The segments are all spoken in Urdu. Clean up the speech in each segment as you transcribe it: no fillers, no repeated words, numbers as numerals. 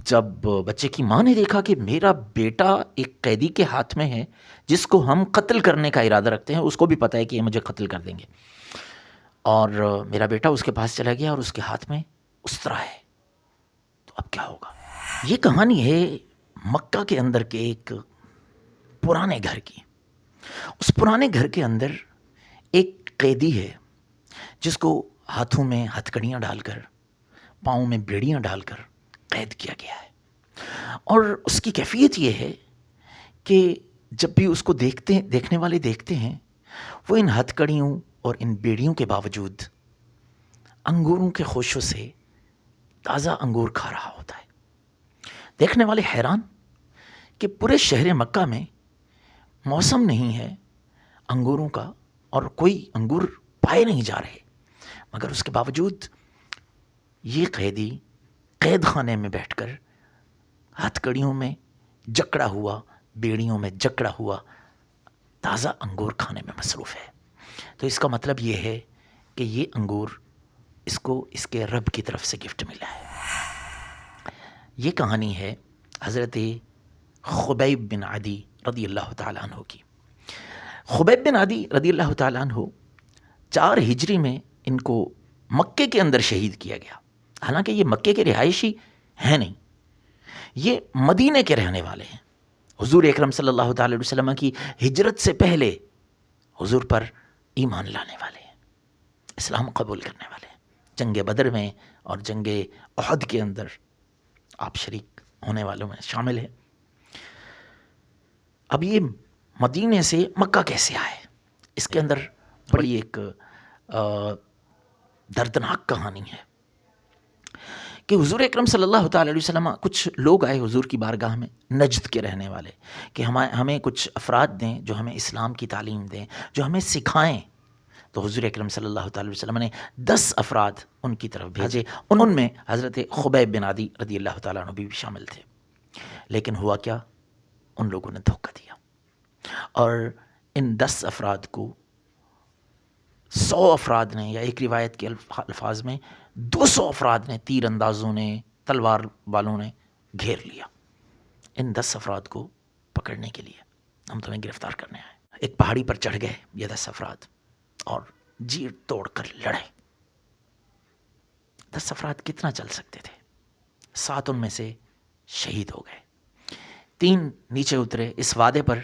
جب بچے کی ماں نے دیکھا کہ میرا بیٹا ایک قیدی کے ہاتھ میں ہے جس کو ہم قتل کرنے کا ارادہ رکھتے ہیں، اس کو بھی پتہ ہے کہ یہ مجھے قتل کر دیں گے، اور میرا بیٹا اس کے پاس چلا گیا اور اس کے ہاتھ میں اسطرا ہے، تو اب کیا ہوگا؟ یہ کہانی ہے مکہ کے اندر کے ایک پرانے گھر کی۔ اس پرانے گھر کے اندر ایک قیدی ہے جس کو ہاتھوں میں ہتھکڑیاں ڈال کر، پاؤں میں بیڑیاں ڈال کر قید کیا گیا ہے، اور اس کی کیفیت یہ ہے کہ جب بھی اس کو دیکھنے والے دیکھتے ہیں، وہ ان ہتھکڑیوں اور ان بیڑیوں کے باوجود انگوروں کے خوشوں سے تازہ انگور کھا رہا ہوتا ہے۔ دیکھنے والے حیران کہ پورے شہر مکہ میں موسم نہیں ہے انگوروں کا اور کوئی انگور پائے نہیں جا رہے، مگر اس کے باوجود یہ قیدی قید خانے میں بیٹھ کر ہتھکڑیوں میں جکڑا ہوا، بیڑیوں میں جکڑا ہوا تازہ انگور کھانے میں مصروف ہے۔ تو اس کا مطلب یہ ہے کہ یہ انگور اس کو اس کے رب کی طرف سے گفٹ ملا ہے۔ یہ کہانی ہے حضرت خبیب بن عدی رضی اللہ تعالیٰ عنہ کی۔ خبیب بن عدی رضی اللہ تعالیٰ عنہ 4 ہجری میں ان کو مکے کے اندر شہید کیا گیا، حالانکہ یہ مکے کے رہائشی ہیں نہیں، یہ مدینے کے رہنے والے ہیں، حضور اکرم صلی اللہ تعالی علیہ وسلم کی ہجرت سے پہلے حضور پر ایمان لانے والے ہیں، اسلام قبول کرنے والے ہیں، جنگ بدر میں اور جنگ احد کے اندر آپ شریک ہونے والوں میں شامل ہیں۔ اب یہ مدینے سے مکہ کیسے آئے؟ اس کے اندر بڑی ایک دردناک کہانی ہے کہ حضور اکرم صلی اللہ تعالی علیہ وسلم، کچھ لوگ آئے حضور کی بارگاہ میں نجد کے رہنے والے کہ ہمیں کچھ افراد دیں جو ہمیں اسلام کی تعلیم دیں، جو ہمیں سکھائیں۔ تو حضور اکرم صلی اللہ تعالی علیہ وسلم نے 10 افراد ان کی طرف بھیجے، ان میں حضرت خبیب بن عدی رضی اللہ تعالیٰ عنہ بھی شامل تھے۔ لیکن ہوا کیا؟ ان لوگوں نے دھوکہ دیا اور ان 10 افراد کو 100 افراد نے، یا ایک روایت کے الفاظ میں 200 افراد نے، تیر اندازوں نے، تلوار والوں نے گھیر لیا۔ ان 10 افراد کو پکڑنے کے لیے ہم تمہیں گرفتار کرنے آئے۔ ایک پہاڑی پر چڑھ گئے یہ 10 افراد اور جیڑ توڑ کر لڑے۔ 10 افراد کتنا چل سکتے تھے؟ 7 ان میں سے شہید ہو گئے، 3 نیچے اترے۔ اس وعدے پر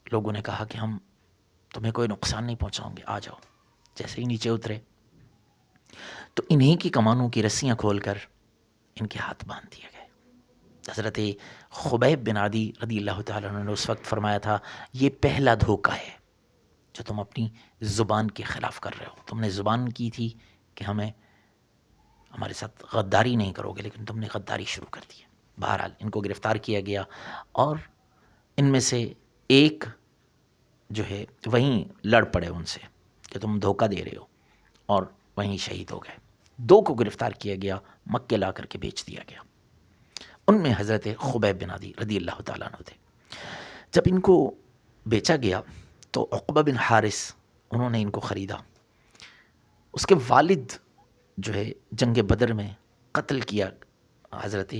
لوگوں نے کہا کہ ہم تمہیں کوئی نقصان نہیں پہنچاؤں گے، آ جاؤ۔ جیسے ہی نیچے اترے تو انہی کی کمانوں کی رسیاں کھول کر ان کے ہاتھ باندھ دیے گئے۔ حضرت خبیب بن عدی رضی اللہ تعالیٰ عنہ نے اس وقت فرمایا تھا، یہ پہلا دھوکہ ہے جو تم اپنی زبان کے خلاف کر رہے ہو۔ تم نے زبان کی تھی کہ ہمارے ساتھ غداری نہیں کرو گے، لیکن تم نے غداری شروع کر دی ہے۔ بہرحال ان کو گرفتار کیا گیا اور ان میں سے ایک جو ہے وہیں لڑ پڑے ان سے کہ تم دھوکہ دے رہے ہو، اور وہیں شہید ہو گئے۔ 2 کو گرفتار کیا گیا، مکے لا کر کے بیچ دیا گیا۔ ان میں حضرت خبیب بن عدی رضی اللہ تعالیٰ عنہ تھے۔ جب ان کو بیچا گیا تو عقبہ بن حارث انہوں نے ان کو خریدا۔ اس کے والد جو ہے جنگ بدر میں قتل کیا، حضرت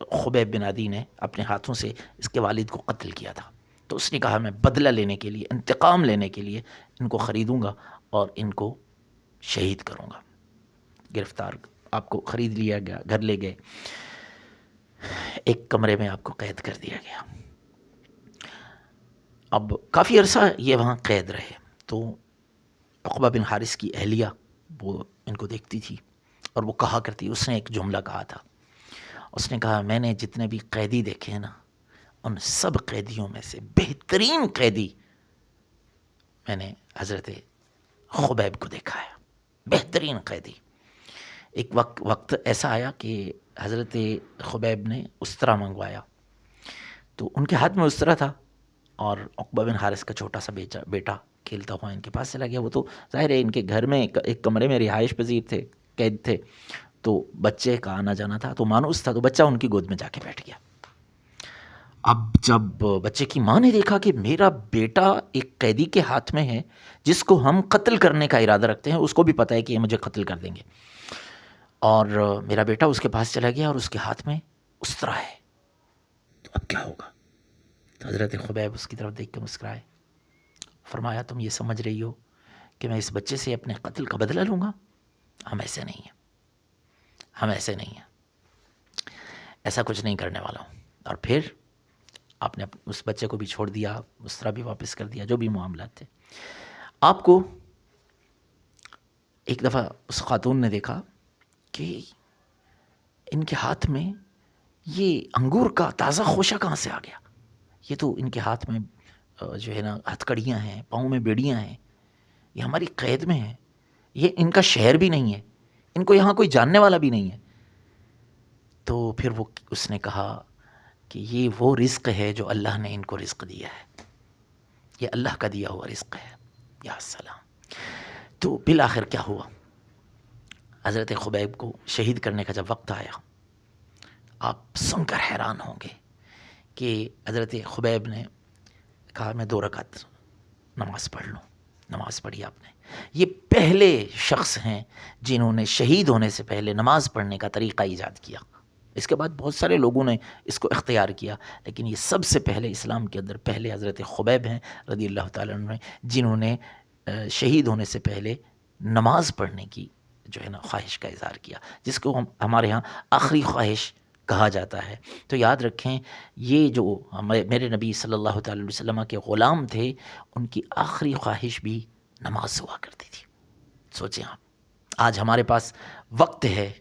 خبیب بن عدی نے اپنے ہاتھوں سے اس کے والد کو قتل کیا تھا۔ تو اس نے کہا میں بدلہ لینے کے لیے، انتقام لینے کے لیے ان کو خریدوں گا اور ان کو شہید کروں گا۔ گرفتار آپ کو خرید لیا گیا، گھر لے گئے، ایک کمرے میں آپ کو قید کر دیا گیا۔ اب کافی عرصہ یہ وہاں قید رہے تو عقبہ بن حارث کی اہلیہ وہ ان کو دیکھتی تھی اور وہ کہا کرتی، اس نے ایک جملہ کہا تھا، اس نے کہا میں نے جتنے بھی قیدی دیکھے ہیں نا، ان سب قیدیوں میں سے بہترین قیدی میں نے حضرت خبیب کو دیکھا ہے، بہترین قیدی۔ ایک وقت ایسا آیا کہ حضرت خبیب نے اسطرا منگوایا، تو ان کے ہاتھ میں اسطرا تھا اور عقبہ بن حارث کا چھوٹا سا بیٹا کھیلتا ہوا ان کے پاس چلا گیا۔ وہ تو ظاہر ہے ان کے گھر میں ایک کمرے میں رہائش پذیر تھے، قید تھے، تو بچے کا آنا جانا تھا، تو مانوس تھا، تو بچہ ان کی گود میں جا کے بیٹھ گیا۔ اب جب بچے کی ماں نے دیکھا کہ میرا بیٹا ایک قیدی کے ہاتھ میں ہے جس کو ہم قتل کرنے کا ارادہ رکھتے ہیں، اس کو بھی پتہ ہے کہ یہ مجھے قتل کر دیں گے، اور میرا بیٹا اس کے پاس چلا گیا اور اس کے ہاتھ میں استرا ہے، تو اب کیا ہوگا؟ تو حضرت خبیب اس کی طرف دیکھ کے مسکرائے، فرمایا تم یہ سمجھ رہی ہو کہ میں اس بچے سے اپنے قتل کا بدلہ لوں گا؟ ہم ایسے نہیں ہیں، ہم ایسے نہیں ہیں، ایسا کچھ نہیں کرنے والا ہوں۔ اور پھر آپ نے اس بچے کو بھی چھوڑ دیا، اسرا بھی واپس کر دیا، جو بھی معاملات تھے۔ آپ کو ایک دفعہ اس خاتون نے دیکھا کہ ان کے ہاتھ میں یہ انگور کا تازہ خوشہ کہاں سے آ گیا؟ یہ تو ان کے ہاتھ میں جو ہے نا ہتھ کڑیاں ہیں، پاؤں میں بیڑیاں ہیں، یہ ہماری قید میں ہیں، یہ ان کا شہر بھی نہیں ہے، ان کو یہاں کوئی جاننے والا بھی نہیں ہے۔ تو پھر اس نے کہا کہ یہ وہ رزق ہے جو اللہ نے ان کو رزق دیا ہے، یہ اللہ کا دیا ہوا رزق ہے۔ یا سلام! تو بالآخر کیا ہوا؟ حضرت خبیب کو شہید کرنے کا جب وقت آیا، آپ سن کر حیران ہوں گے کہ حضرت خبیب نے کہا میں 2 رکعت نماز پڑھ لوں۔ نماز پڑھی آپ نے۔ یہ پہلے شخص ہیں جنہوں نے شہید ہونے سے پہلے نماز پڑھنے کا طریقہ ایجاد کیا۔ اس کے بعد بہت سارے لوگوں نے اس کو اختیار کیا، لیکن یہ سب سے پہلے اسلام کے اندر پہلے حضرت خبیب ہیں رضی اللہ تعالیٰ عنہ، جنہوں نے شہید ہونے سے پہلے نماز پڑھنے کی جو ہے نا خواہش کا اظہار کیا، جس کو ہمارے ہاں آخری خواہش کہا جاتا ہے۔ تو یاد رکھیں، یہ جو میرے نبی صلی اللہ تعالیٰ علیہ وسلم کے غلام تھے، ان کی آخری خواہش بھی نماز ہوا کرتی تھی۔ سوچیں آپ، آج ہمارے پاس وقت ہے،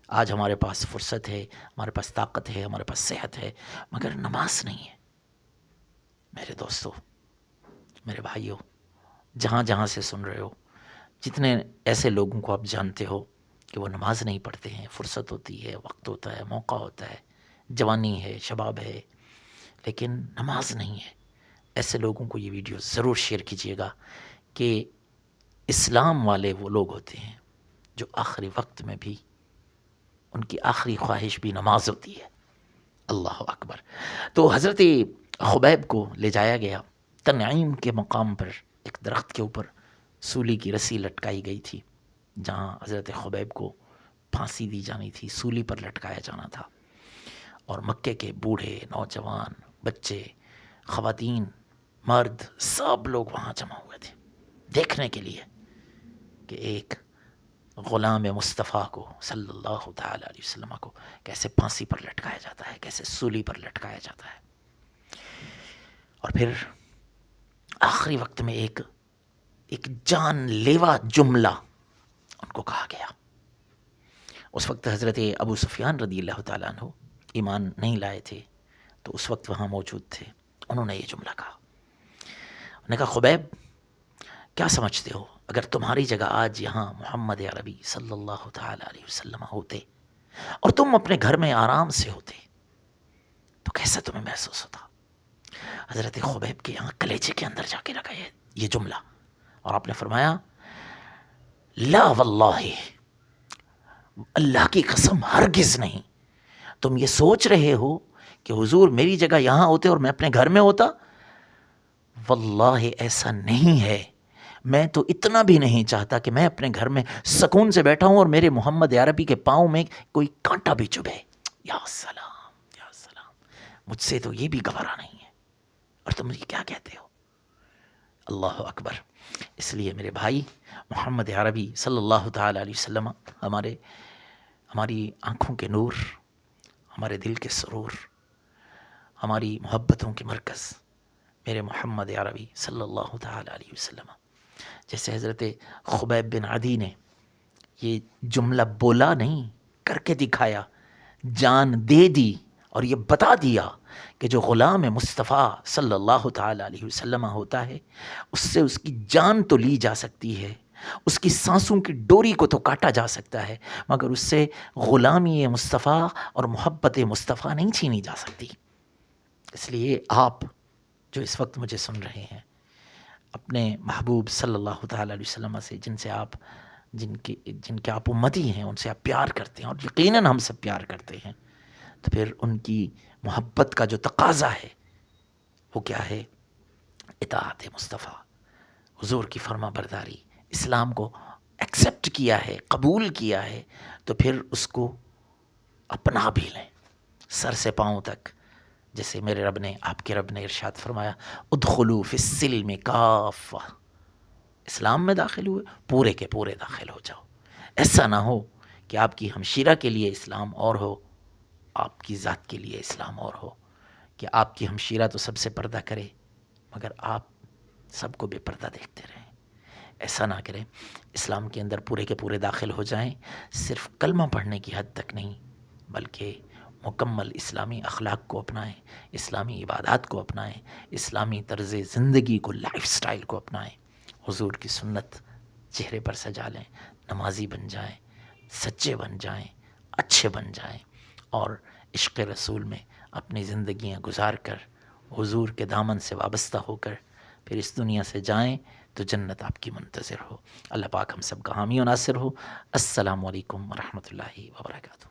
آج ہمارے پاس فرصت ہے، ہمارے پاس طاقت ہے، ہمارے پاس صحت ہے، مگر نماز نہیں ہے۔ میرے دوستو، میرے بھائیوں، جہاں جہاں سے سن رہے ہو، جتنے ایسے لوگوں کو آپ جانتے ہو کہ وہ نماز نہیں پڑھتے ہیں، فرصت ہوتی ہے، وقت ہوتا ہے، موقع ہوتا ہے، جوانی ہے، شباب ہے، لیکن نماز نہیں ہے، ایسے لوگوں کو یہ ویڈیو ضرور شیئر کیجیے گا کہ اسلام والے وہ لوگ ہوتے ہیں جو آخری وقت میں بھی ان کی آخری خواہش بھی نماز ہوتی ہے۔ اللہ اکبر! تو حضرت خبیب کو لے جایا گیا تنعیم کے مقام پر، ایک درخت کے اوپر سولی کی رسی لٹکائی گئی تھی، جہاں حضرت خبیب کو پھانسی دی جانی تھی، سولی پر لٹکایا جانا تھا۔ اور مکے کے بوڑھے، نوجوان، بچے، خواتین، مرد، سب لوگ وہاں جمع ہوئے تھے دیکھنے کے لیے کہ ایک غلام مصطفیٰ کو صلی اللہ تعالیٰ علیہ وسلم کو کیسے پھانسی پر لٹکایا جاتا ہے، کیسے سولی پر لٹکایا جاتا ہے۔ اور پھر آخری وقت میں ایک جان لیوا جملہ ان کو کہا گیا۔ اس وقت حضرت ابو سفیان رضی اللہ تعالیٰ عنہ ایمان نہیں لائے تھے، تو اس وقت وہاں موجود تھے۔ انہوں نے یہ جملہ کہا، انہوں نے کہا خبیب کیا سمجھتے ہو اگر تمہاری جگہ آج یہاں محمد عربی صلی اللہ تعالیٰ علیہ وسلم ہوتے اور تم اپنے گھر میں آرام سے ہوتے تو کیسا تمہیں محسوس ہوتا؟ حضرت خبیب کے یہاں کلیجے کے اندر جا کے لگا یہ جملہ، اور آپ نے فرمایا لا واللہ، اللہ کی قسم ہرگز نہیں، تم یہ سوچ رہے ہو کہ حضور میری جگہ یہاں ہوتے اور میں اپنے گھر میں ہوتا؟ واللہ ایسا نہیں ہے، میں تو اتنا بھی نہیں چاہتا کہ میں اپنے گھر میں سکون سے بیٹھا ہوں اور میرے محمد عربی کے پاؤں میں کوئی کانٹا بھی چبھے۔ یا سلام، یا سلام! مجھ سے تو یہ بھی گوارا نہیں ہے، اور تم مجھے کیا کہتے ہو؟ اللہ اکبر! اس لیے میرے بھائی، محمد عربی صلی اللہ تعالیٰ علیہ وسلم ہماری آنکھوں کے نور، ہمارے دل کے سرور، ہماری محبتوں کے مرکز، میرے محمد عربی صلی اللہ تعالیٰ علیہ وسلم۔ جیسے حضرت خبیب بن عدی نے یہ جملہ بولا نہیں، کر کے دکھایا، جان دے دی، اور یہ بتا دیا کہ جو غلام مصطفیٰ صلی اللہ تعالیٰ علیہ وسلم ہوتا ہے، اس سے اس کی جان تو لی جا سکتی ہے، اس کی سانسوں کی ڈوری کو تو کاٹا جا سکتا ہے، مگر اس سے غلامی مصطفیٰ اور محبت مصطفیٰ نہیں چھینی جا سکتی۔ اس لیے آپ جو اس وقت مجھے سن رہے ہیں، اپنے محبوب صلی اللہ تعالیٰ علیہ وسلم سے، جن کے آپ امتی ہیں، ان سے آپ پیار کرتے ہیں اور یقیناً ہم سے پیار کرتے ہیں، تو پھر ان کی محبت کا جو تقاضا ہے وہ کیا ہے؟ اطاعت مصطفیٰ، حضور کی فرما برداری۔ اسلام کو ایکسیپٹ کیا ہے، قبول کیا ہے، تو پھر اس کو اپنا بھی لیں، سر سے پاؤں تک، جیسے میرے رب نے، آپ کے رب نے ارشاد فرمایا ادخلوا فی السلم کافہ، اسلام میں داخل ہوئے پورے کے پورے داخل ہو جاؤ. ایسا نہ ہو کہ آپ کی ہمشیرہ کے لیے اسلام اور ہو، آپ کی ذات کے لیے اسلام اور ہو، کہ آپ کی ہمشیرہ تو سب سے پردہ کرے مگر آپ سب کو بے پردہ دیکھتے رہیں. ایسا نہ کریں، اسلام کے اندر پورے کے پورے داخل ہو جائیں، صرف کلمہ پڑھنے کی حد تک نہیں بلکہ مکمل اسلامی اخلاق کو اپنائیں، اسلامی عبادات کو اپنائیں، اسلامی طرز زندگی کو، لائف سٹائل کو اپنائیں، حضور کی سنت چہرے پر سجا لیں، نمازی بن جائیں، سچے بن جائیں، اچھے بن جائیں، اور عشق رسول میں اپنی زندگیاں گزار کر حضور کے دامن سے وابستہ ہو کر پھر اس دنیا سے جائیں تو جنت آپ کی منتظر ہو. اللہ پاک ہم سب کا حامی و ناصر ہو. السلام علیکم ورحمۃ اللہ وبرکاتہ.